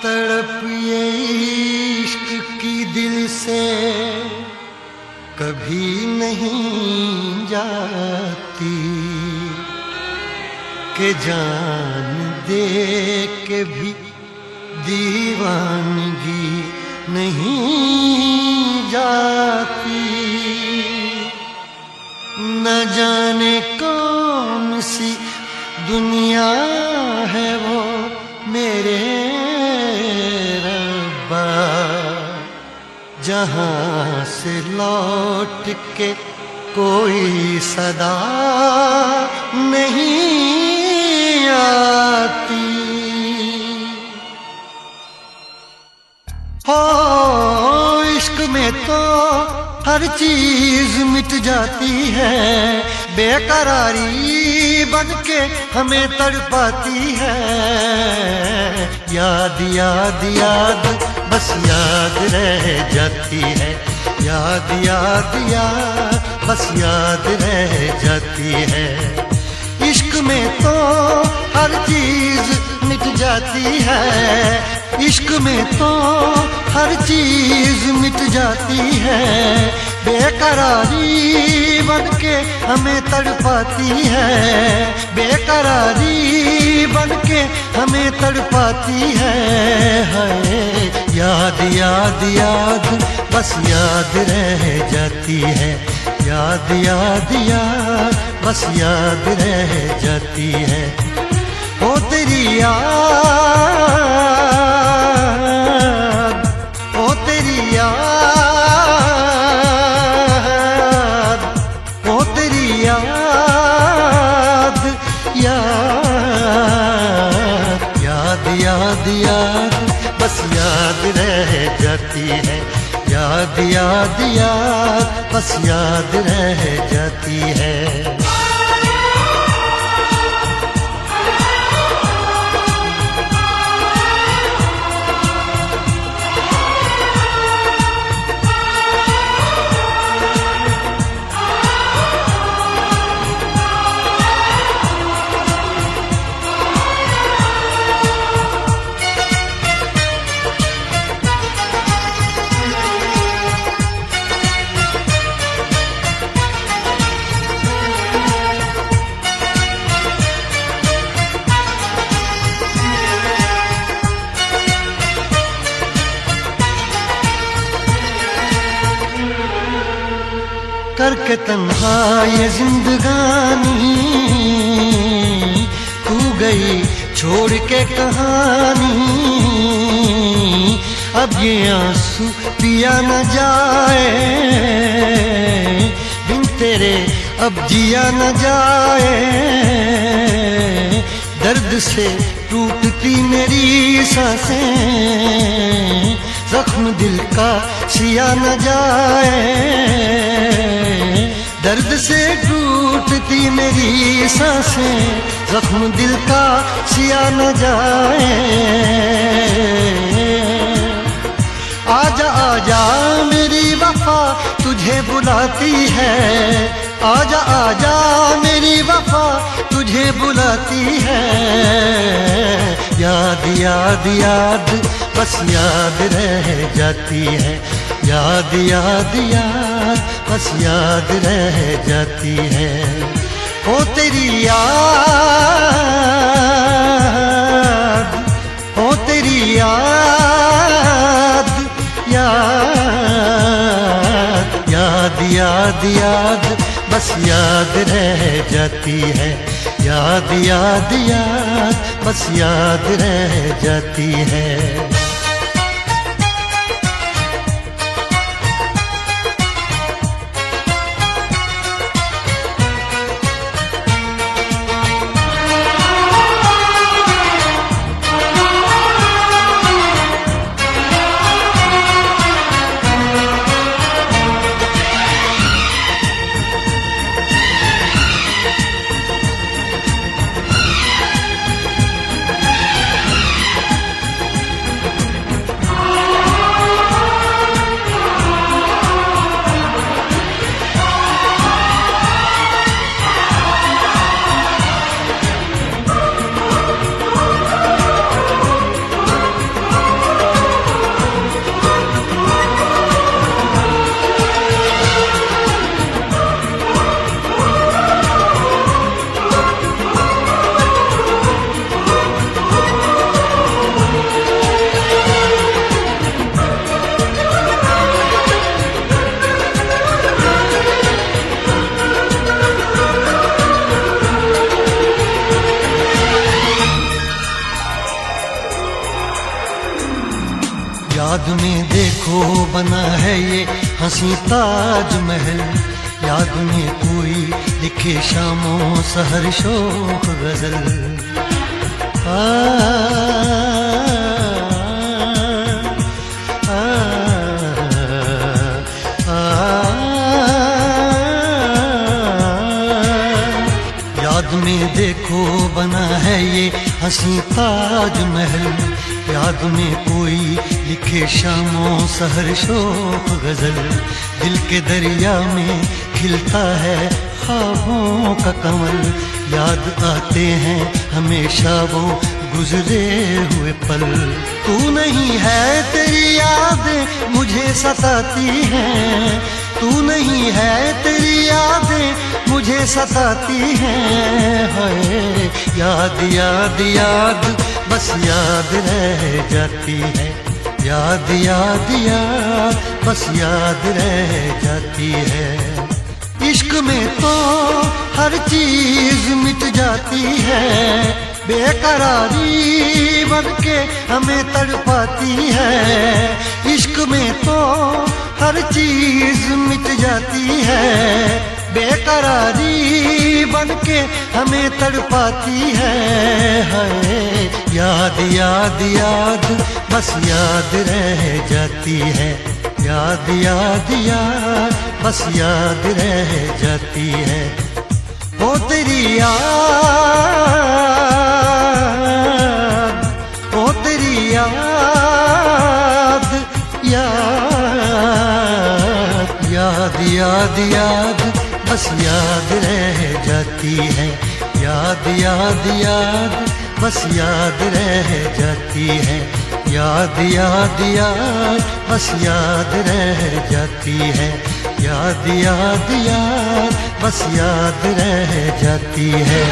तड़प ये इश्क की दिल से कभी नहीं जाती कि जान दे के भी दीवानगी नहीं जाती। न जाने कौन सी दुनिया है वो मेरे रब्बा, जहाँ से लौट के कोई सदा नहीं आती। हो इश्क में तो हर चीज मिट जाती है, बेकरारी बनके हमें तड़पाती है। याद याद याद बस याद रह जाती है, याद याद याद बस याद रह जाती है। इश्क में तो हर चीज मिट जाती है, इश्क में तो हर चीज मिट जाती है। बेकरारी बनके हमें तड़पाती है, बेकरारी बनके हमें तड़पाती है। याद याद याद बस याद रह जाती है, याद याद याद बस याद रह जाती है। ओ तेरी याद, ओ तेरी याद, ओ तेरी याद, याद याद याद याद बस याद रह जाती है, याद याद याद बस याद रह जाती है। करके तन्हा ये जिंदगानी तू गई छोड़ के कहानी। अब ये आंसू पिया न जाए, बिन तेरे अब जिया न जाए। दर्द से टूटती मेरी सांसें, जख्म दिल का सिया न जाए। दर्द से टूटती मेरी सांसें, जख्म दिल का सिया न जाए। आजा आजा मेरी वफा तुझे बुलाती है, आजा आजा मेरी वफा तुझे बुलाती है। याद याद याद बस याद रह जाती है, याद याद याद बस याद रह जाती है। ओ तेरी याद, ओ तेरी याद, याद याद याद याद बस याद रह जाती है, याद याद याद बस याद रह जाती है। याद में देखो बना है ये हंसी ताजमहल, याद में कोई लिखे शामों सहर शोख गजल। याद में देखो बना है ये हंसी ताजमहल, याद में कोई लिखे शामों सहर शोक गजल। दिल के दरिया में खिलता है ख्वाबों का कमल, याद आते हैं हमेशा वो गुजरे हुए पल। तू नहीं है तेरी यादें मुझे सताती हैं, तू नहीं है तेरी यादें मुझे सताती हैं। हाय याद याद याद बस याद रह जाती है, याद याद याद बस याद रह जाती है। इश्क में तो हर चीज मिट जाती है, बेकरारी बनके हमें तड़पाती है। इश्क में तो हर चीज मिट जाती है, बेकरारी बनके हमें तड़पाती है। हाय याद याद याद बस याद रह जाती है, याद याद याद बस याद रह जाती है। ओ तेरी याद, ओ तेरी याद, याद याद याद याद बस याद रह जाती है, याद याद याद बस याद रह जाती है। याद याद याद बस याद रह जाती है, याद याद याद बस याद रह जाती है।